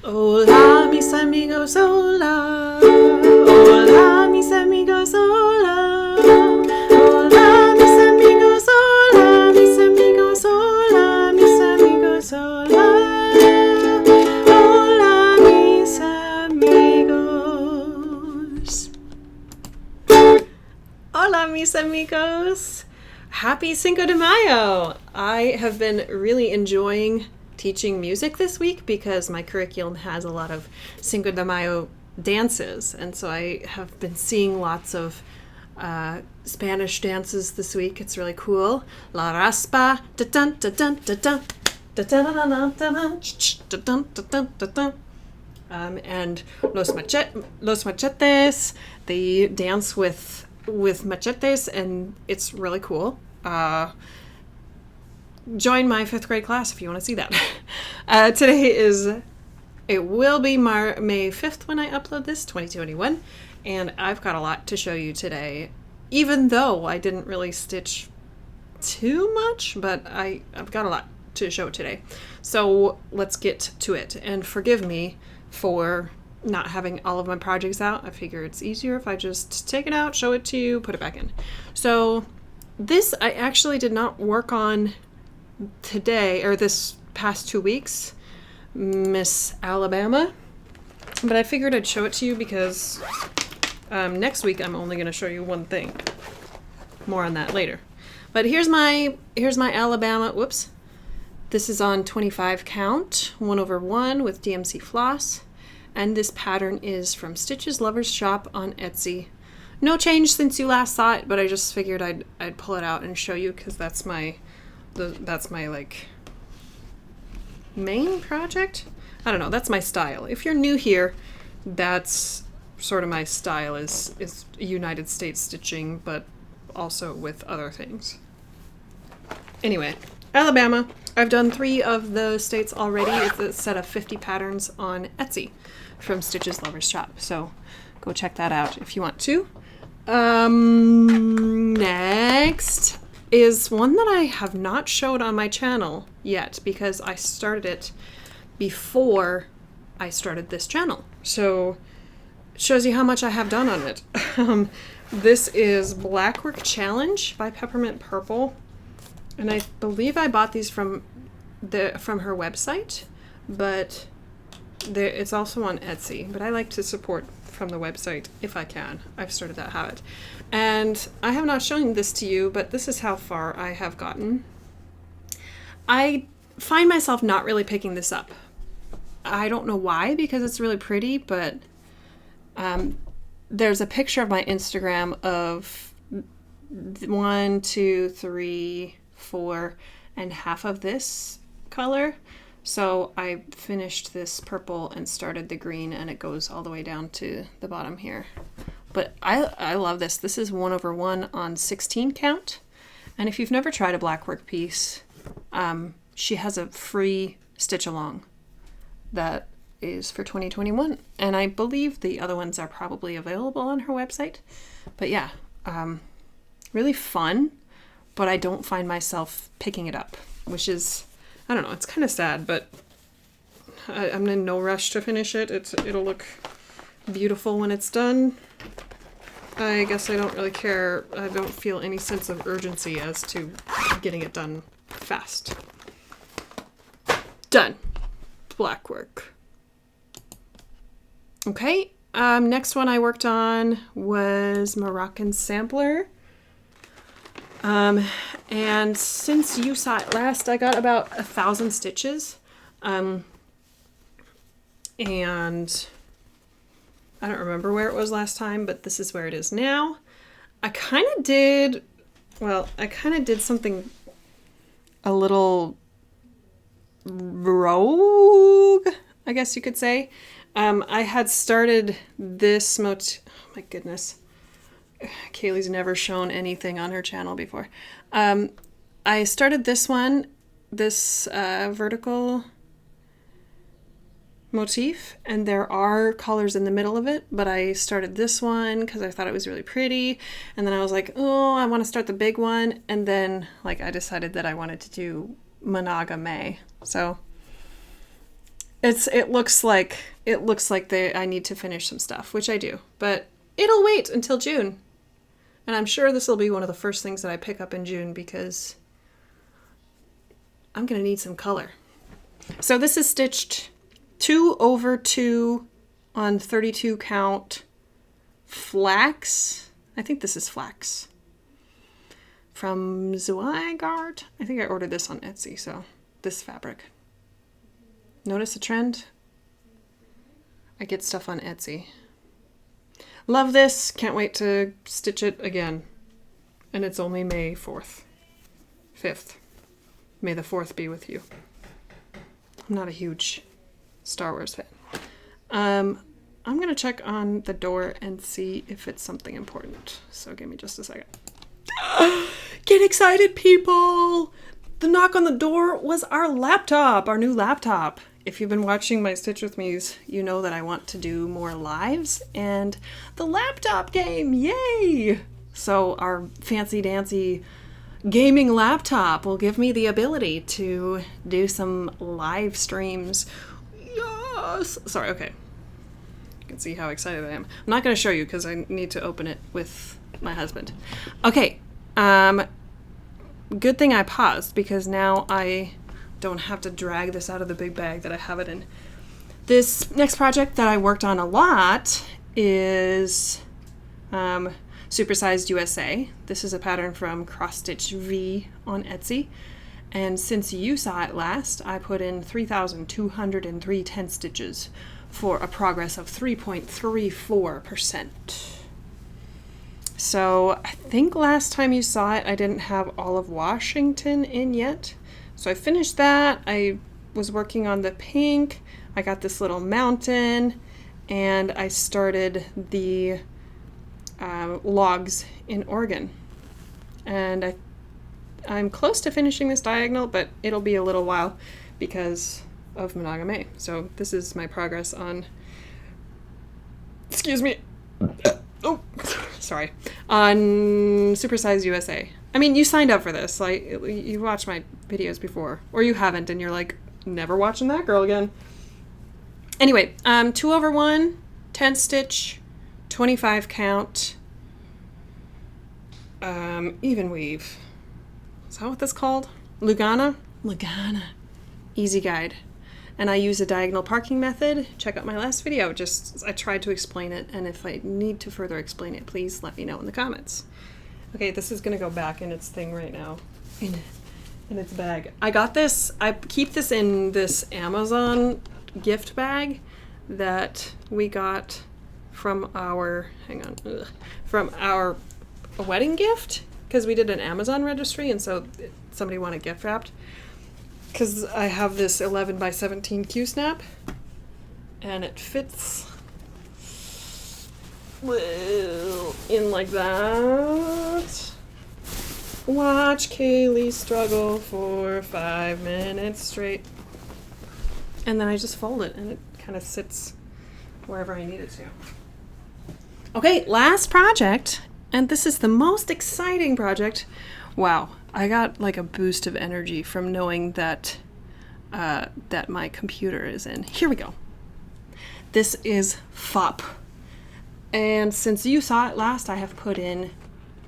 Hola, mis amigos, hola. Hola, mis amigos, hola. Hola, mis amigos, hola. Mis amigos, hola. Mis amigos, hola. Hola, mis amigos. Hola, mis amigos. Happy Cinco de Mayo. I have been really enjoying teaching music this week because my curriculum has a lot of Cinco de Mayo dances, and so I have been seeing lots of Spanish dances this week. It's really cool. La raspa, da-dun, da-dun, da-dun, da-dun, da-dun, da-dun, da-dun, da-dun. And los machetes, they dance with machetes, and it's really cool. Join my 5th grade class if you want to see that. It will be May 5th when I upload this, 2021, and I've got a lot to show you today, even though I didn't really stitch too much, but I've got a lot to show today. So let's get to it, and forgive me for not having all of my projects out. I figure it's easier if I just take it out, show it to you, put it back in. So this I actually did not work on today, or this past 2 weeks, Miss Alabama, but I figured I'd show it to you because next week I'm only going to show you one thing. More on that later. But here's my Alabama. Whoops. This is on 25 count, 1/1 with DMC floss, and this pattern is from Stitches Lovers Shop on Etsy. No change since you last saw it, but I just figured I'd pull it out and show you because that's my like main project. I don't know, that's my style. If you're new here, that's sort of my style is United States stitching, but also with other things. Anyway, Alabama. I've done 3 of the states already. It's a set of 50 patterns on Etsy from Stitches Lovers Shop. So go check that out if you want to. Next is one that I have not showed on my channel yet because I started it before I started this channel. So it shows you how much I have done on it. This is Blackwork Challenge by Peppermint Purple. And I believe I bought these from her website, but it's also on Etsy. But I like to support from the website if I can. I've started that habit. And I have not shown this to you, but this is how far I have gotten. I find myself not really picking this up. I don't know why, because it's really pretty, but there's a picture of my Instagram of 1, 2, 3, 4, and half of this color. So I finished this purple and started the green, and it goes all the way down to the bottom here. But I love this. This is 1/1 on 16 count. And if you've never tried a Blackwork piece, she has a free stitch along that is for 2021. And I believe the other ones are probably available on her website. But yeah, really fun, but I don't find myself picking it up, which is, I don't know, it's kind of sad, but I'm in no rush to finish it. It'll look beautiful when it's done. I guess I don't really care. I don't feel any sense of urgency as to getting it done fast. Done. Blackwork. Okay, next one I worked on was Moroccan Sampler. And since you saw it last, I got about 1,000 stitches. And I don't remember where it was last time, but this is where it is now. I kind of did something a little rogue, I guess you could say. I had started this oh my goodness. Kaylee's never shown anything on her channel before. I started this vertical motif, and there are colors in the middle of it, but I started this one because I thought it was really pretty, and then I was like, oh, I want to start the big one, and then I decided that I wanted to do monogame. So it looks like I need to finish some stuff, which I do, but it'll wait until June. And I'm sure this will be one of the first things that I pick up in June because I'm going to need some color. So this is stitched 2/2 on 32 count flax. I think this is flax. From Zweigart. I think I ordered this on Etsy, so this fabric. Notice a trend? I get stuff on Etsy. Love this. Can't wait to stitch it again. And it's only May 4th. 5th. May the 4th be with you. I'm not a huge Star Wars fan. I'm going to check on the door and see if it's something important. So give me just a second. Get excited, people! The knock on the door was our laptop, our new laptop. If you've been watching my Stitch With Me's, you know that I want to do more lives, and the laptop game, yay! So our fancy dancy gaming laptop will give me the ability to do some live streams. Yes! Sorry, okay. You can see how excited I am. I'm not going to show you because I need to open it with my husband. Okay, good thing I paused because now I don't have to drag this out of the big bag that I have it in. This next project that I worked on a lot is Supersized USA. This is a pattern from CrossStitchV on Etsy. And since you saw it last, I put in 3,203 10 stitches for a progress of 3.34%. So I think last time you saw it, I didn't have all of Washington in yet. So I finished that. I was working on the pink. I got this little mountain, and I started the logs in Oregon. And I'm close to finishing this diagonal, but it'll be a little while because of monogame. So this is my progress on, excuse me, oh, sorry, on Supersize USA. I mean, you signed up for this. Like, you watched my videos before, or you haven't, and you're like, never watching that girl again. Anyway, 2/1, 10 stitch, 25 count, even weave. Is that what that's called? Lugana? Lugana. Easy guide. And I use a diagonal parking method. Check out my last video. I tried to explain it, and if I need to further explain it, please let me know in the comments. Okay, this is gonna go back in its thing right now. In its bag. I got this, I keep this in this Amazon gift bag that we got from our, from our wedding gift, because we did an Amazon registry, and so somebody wanted gift wrapped. Because I have this 11 by 17 Q-snap, and it fits in like that. Watch Kaylee struggle for 5 minutes straight. And then I just fold it, and it kind of sits wherever I need it to. Okay, last project, and this is the most exciting project. Wow, I got like a boost of energy from knowing that that my computer is in. Here we go. This is FOP. And since you saw it last, I have put in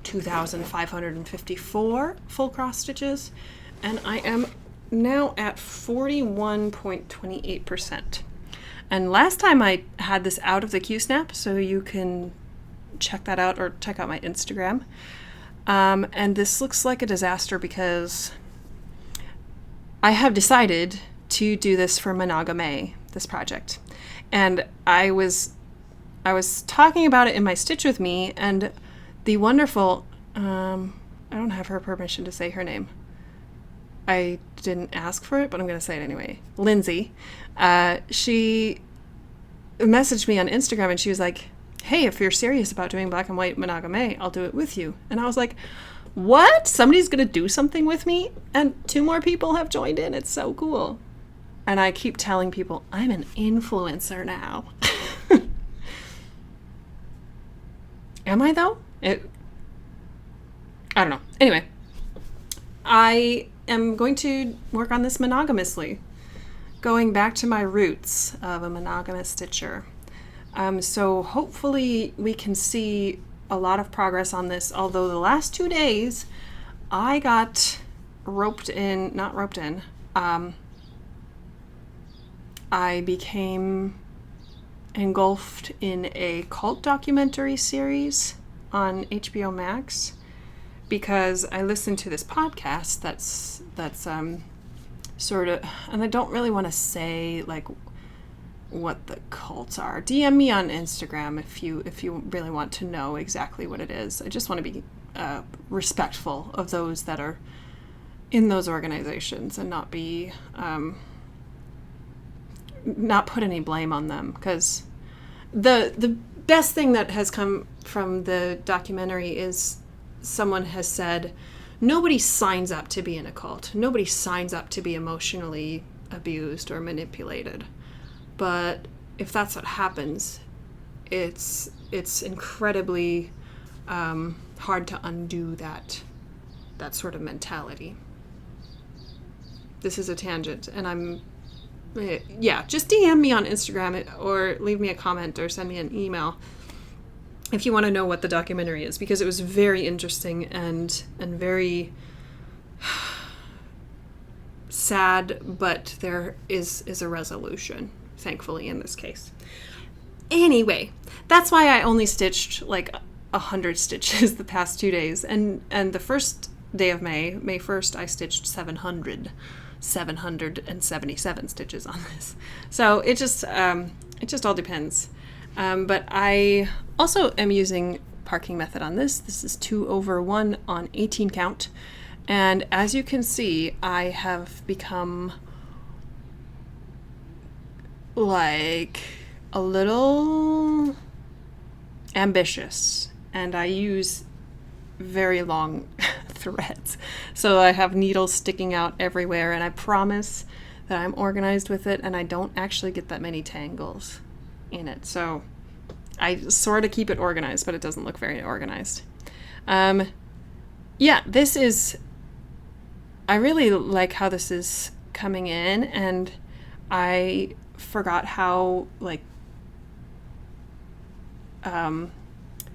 2,554 full cross stitches, and I am now at 41.28%. And last time I had this out of the Q-snap, so you can check that out or check out my Instagram. And this looks like a disaster because I have decided to do this for monogame, this project. And I was talking about it in my Stitch With Me, and the wonderful, I don't have her permission to say her name. I didn't ask for it, but I'm going to say it anyway. Lindsay, she messaged me on Instagram, and she was like, hey, if you're serious about doing black and white monogame, I'll do it with you. And I was like, what? Somebody's going to do something with me? And 2 more people have joined in. It's so cool. And I keep telling people, I'm an influencer now. Am I, though? I don't know. Anyway, I am going to work on this monogamously. going back to my roots of a monogamous stitcher. So hopefully we can see a lot of progress on this, although the last 2 days I got I became engulfed in a cult documentary series on HBO Max because I listened to this podcast that's sort of, and I don't really want to say like what the cults are. DM me on Instagram if you really want to know exactly what it is. I just want to be respectful of those that are in those organizations and not be not put any blame on them, because the best thing that has come from the documentary is someone has said nobody signs up to be in a cult. Nobody signs up to be emotionally abused or manipulated. But if that's what happens, it's incredibly hard to undo that sort of mentality. This is a tangent, and just DM me on Instagram or leave me a comment or send me an email if you want to know what the documentary is, because it was very interesting and very sad, but there is a resolution, thankfully, in this case. Anyway, that's why I only stitched like 100 stitches the past 2 days, and the first day of May 1st, I stitched 777 stitches on this. So it just all depends. But I also am using parking method on this. This is 2/1 on 18 count. And as you can see, I have become like a little ambitious, and I use very long threads. So I have needles sticking out everywhere, and I promise that I'm organized with it and I don't actually get that many tangles in it. So I sort of keep it organized, but it doesn't look very organized. This is, I really like how this is coming in, and I forgot how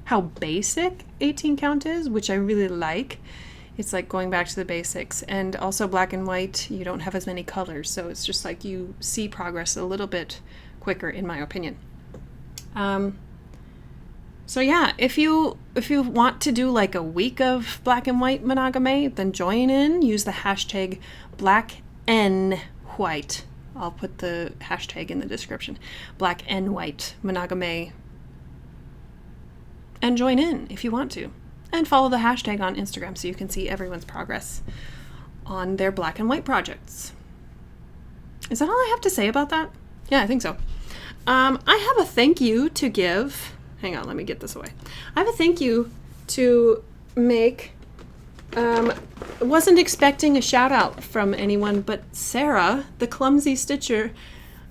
how basic 18 count is, which I really like. It's like going back to the basics, and also black and white, you don't have as many colors, so it's just like you see progress a little bit quicker, in my opinion. So yeah, if you want to do like a week of black and white monogamy, then join in. Use the hashtag #BlackNWhite. I'll put the hashtag in the description. #BlackNWhite monogamy. And join in if you want to. And follow the hashtag on Instagram so you can see everyone's progress on their black and white projects. Is that all I have to say about that? Yeah, I think so. I have a thank you to give. Hang on, let me get this away. I have a thank you to make. Wasn't expecting a shout out from anyone but Sarah, the Clumsy Stitcher,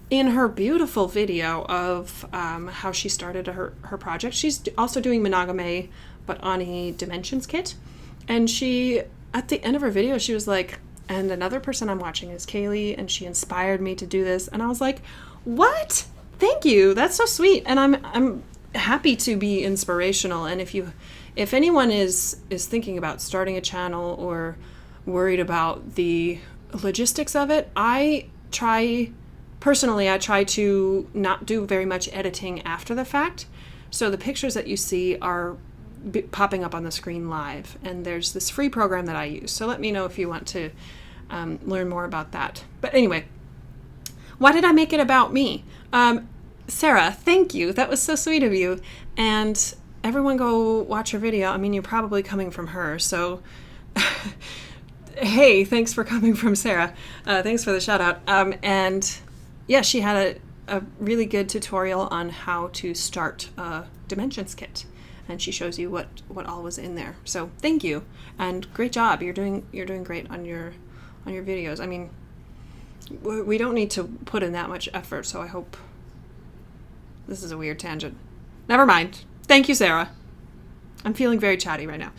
in her beautiful video of how she started her project. She's also doing monogamy, but on a dimensions kit. And she, at the end of her video, she was like, and another person I'm watching is Kaylee, and she inspired me to do this. And I was like, what? Thank you. That's so sweet. And I'm happy to be inspirational. And if anyone is thinking about starting a channel or worried about the logistics of it, I try to not do very much editing after the fact. So the pictures that you see are popping up on the screen live, and there's this free program that I use. So let me know if you want to learn more about that. But anyway, why did I make it about me? Sarah, thank you. That was so sweet of you. And everyone go watch her video. I mean, you're probably coming from her, so hey, thanks for coming from Sarah. Thanks for the shout out. And yeah, she had a really good tutorial on how to start a dimensions kit, and she shows you what all was in there. So thank you, and great job. You're doing great on your videos. I mean, we don't need to put in that much effort, so I hope. This is a weird tangent. Never mind. Thank you, Sarah. I'm feeling very chatty right now.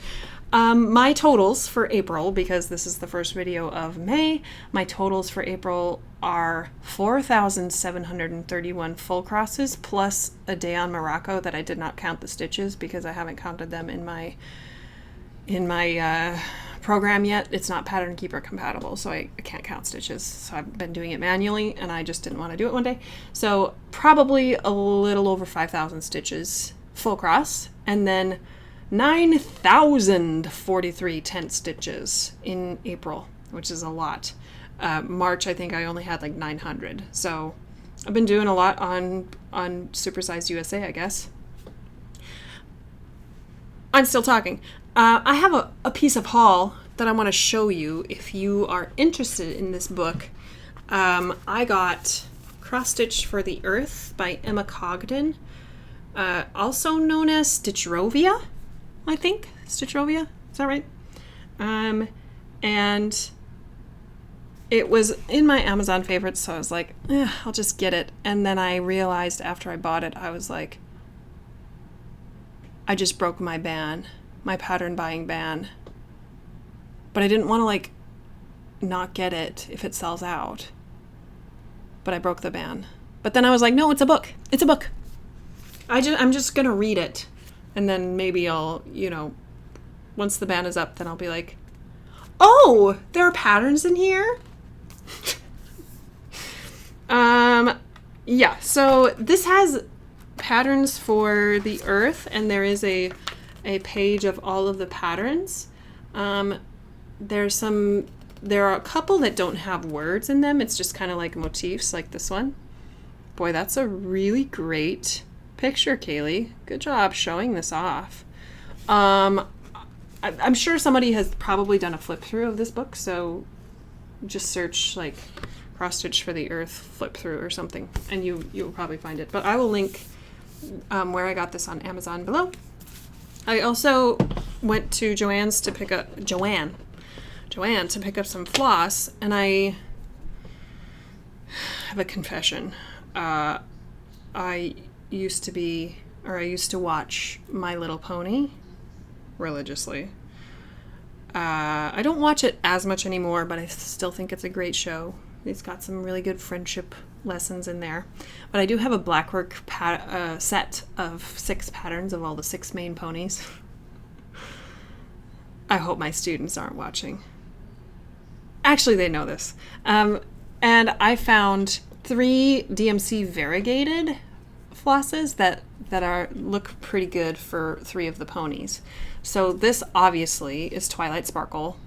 My totals for April, because this is the first video of May, my totals for April are 4,731 full crosses plus a day on Morocco that I did not count the stitches because I haven't counted them in my program yet. It's not Pattern Keeper compatible, so I can't count stitches. So I've been doing it manually, and I just didn't want to do it one day. So probably a little over 5,000 stitches full cross, and then 9,043 tent stitches in April, which is a lot. March, I think I only had like 900. So I've been doing a lot on Supersized USA, I guess. I'm still talking. I have a piece of haul that I want to show you if you are interested in this book. I got Cross Stitch for the Earth by Emma Cogdon, also known as Stitchrovia, I think. Stitchrovia, is that right? And it was in my Amazon favorites, so I was like, I'll just get it. And then I realized after I bought it, I was like, I just broke my pattern buying ban. But I didn't want to like not get it if it sells out. But I broke the ban. But then I was like, no, it's a book. It's a book. I'm just gonna read it. And then maybe I'll, once the ban is up, then I'll be like, oh, there are patterns in here? Yeah, so this has patterns for the earth, and there is a page of all of the patterns. There are a couple that don't have words in them. It's just kind of like motifs, like this one. Boy, that's a really great picture, Kaylee. Good job showing this off. I'm sure somebody has probably done a flip through of this book, so just search like Cross Stitch for the Earth flip through or something, and you'll probably find it. But I will link where I got this on Amazon below. I also went to Joanne to pick up some floss, and I have a confession. I used to watch My Little Pony religiously. I don't watch it as much anymore, but I still think it's a great show. It's got some really good friendship lessons in there. But I do have a Blackwork set of 6 patterns of all the 6 main ponies. I hope my students aren't watching. Actually, they know this. And I found 3 DMC variegated flosses that look pretty good for 3 of the ponies. So this obviously is Twilight Sparkle.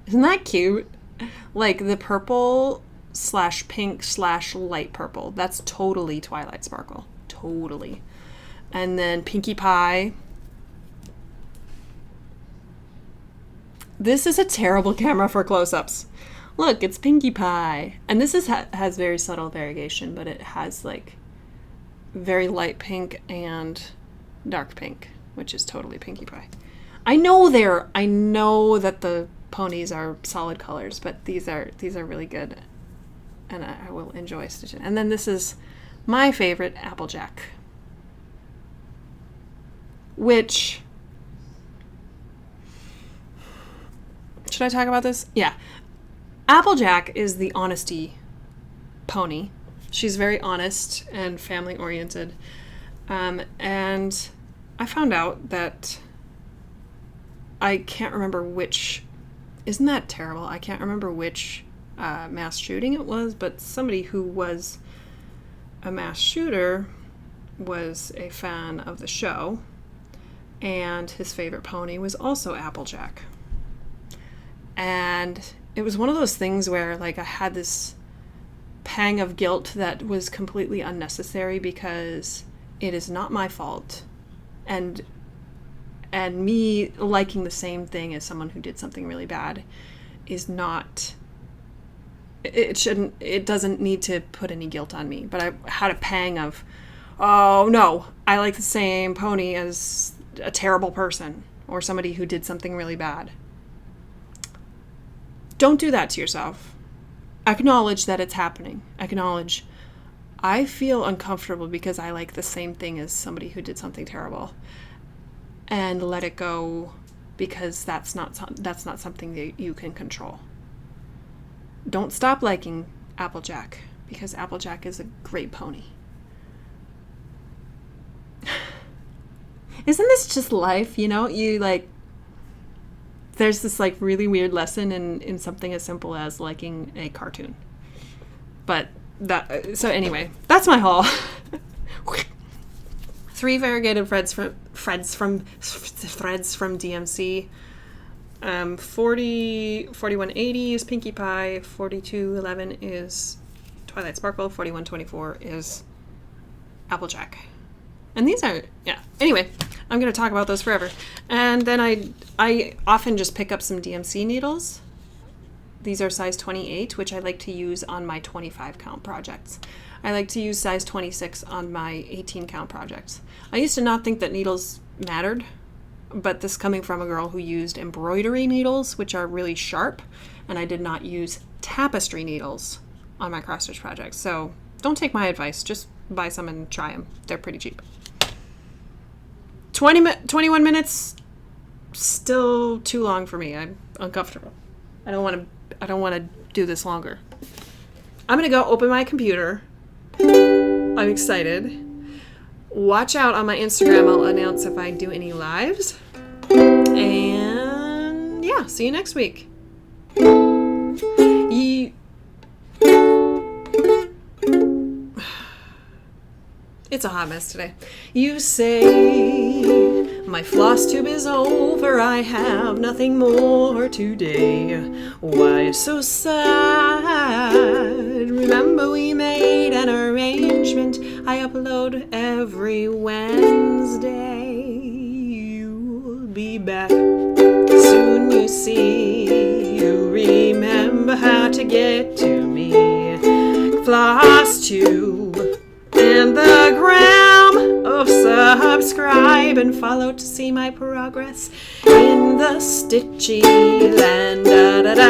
Isn't that cute? Like the purple / pink / light purple. That's totally Twilight Sparkle. Totally. And then Pinkie Pie. This is a terrible camera for close-ups. Look, it's Pinkie Pie. And this has very subtle variegation, but it has like very light pink and dark pink, which is totally Pinkie Pie. I know that the ponies are solid colors, but these are really good, and I will enjoy stitching. And then this is my favorite, Applejack, which, should I talk about this? Yeah. Applejack is the honesty pony. She's very honest and family oriented. And I found out that I can't remember which, isn't that terrible? I can't remember which mass shooting it was, but somebody who was a mass shooter was a fan of the show, and his favorite pony was also Applejack. And it was one of those things where like I had this pang of guilt that was completely unnecessary because it is not my fault, and me liking the same thing as someone who did something really bad is not, it doesn't need to put any guilt on me. But I had a pang of, oh no, I like the same pony as a terrible person or somebody who did something really bad. Don't do that to yourself. Acknowledge that it's happening. Acknowledge, I feel uncomfortable because I like the same thing as somebody who did something terrible. and let it go, because that's not something that you can control. Don't stop liking Applejack, because Applejack is a great pony. Isn't this just life? You know, you like, there's this like really weird lesson in something as simple as liking a cartoon. But so anyway, that's my haul. 3 variegated threads from DMC. 4180 is Pinkie Pie, 4211 is Twilight Sparkle, 4124 is Applejack. And these are, yeah. Anyway, I'm going to talk about those forever. And then I often just pick up some DMC needles. These are size 28, which I like to use on my 25 count projects. I like to use size 26 on my 18 count projects. I used to not think that needles mattered, but this coming from a girl who used embroidery needles, which are really sharp, and I did not use tapestry needles on my cross-stitch projects. So don't take my advice, just buy some and try them. They're pretty cheap. 21 minutes, still too long for me. I'm uncomfortable. I don't want to do this longer. I'm going to go open my computer. I'm excited. Watch out on my Instagram. I'll announce if I do any lives. And yeah, see you next week. It's a hot mess today. You say my floss tube is over, I have nothing more today. Why so sad? Remember we made an arrangement. I upload every Wednesday. You'll be back soon, you see. You remember how to get to me. Flosstube and the gram of subscribe and follow to see my progress in the stitchy land. Da, da, da.